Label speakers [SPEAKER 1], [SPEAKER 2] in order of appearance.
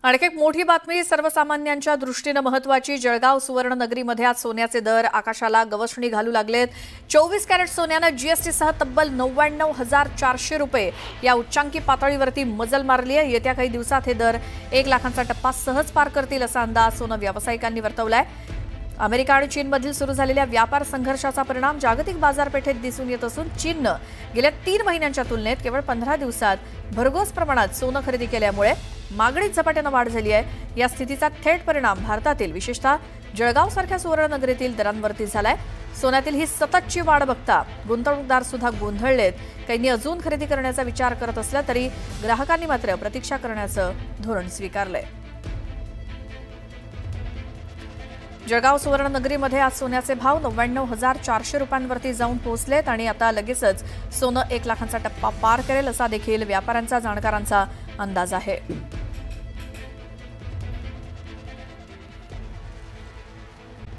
[SPEAKER 1] आणखी एक मोठी बातमी सर्वसामान्यांच्या दृष्टीने महत्त्वाची। जळगाव सुवर्णनगरीमध्ये आज सोन्याचे दर आकाशाला गवसणी घालू लागलेत। 24 कॅरेट सोन्याने जीएसटी सह तब्बल 99,400 रुपये या उच्चांकी पातळीवरती मजल मारली आहे। येत्या काही दिवसात हे दर 1 लाखांचा टप्पा सहज पार करतील असा अंदाज सोनं व्यावसायिकांनी वर्तवलाय। अमेरिका आणि चीनमधील सुरू झालेल्या व्यापार संघर्षाचा परिणाम जागतिक बाजारपेठेत दिसून येत असून चीनने गेल्या 3 महिन्यांच्या तुलनेत केवळ 15 दिवसात भरघोस प्रमाणात सोनं खरेदी केल्यामुळे मागणीत झपाट्याने वाढ झाली आहे। या स्थितीचा थेट परिणाम भारतातील विशेषतः जळगाव सारख्या सुवर्णनगरीतील दरांवरती झालाय। सोन्यातील ही सततची वाढ बघता गुंतवणूकदार सुद्धा गोंधळलेत। काहींनी अजून खरेदी करण्याचा विचार करत असला तरी ग्राहकांनी मात्र प्रतीक्षा करण्याचं धोरण स्वीकारलंय। जळगाव सुवर्णनगरीमध्ये आज सोन्याचे भाव 99,400 रुपयांवरती जाऊन पोहोचलेत आणि आता लगेचच सोनं 1 लाखांचा टप्पा पार करेल असा देखील व्यापाऱ्यांचा जाणकारांचा अंदाज आहे।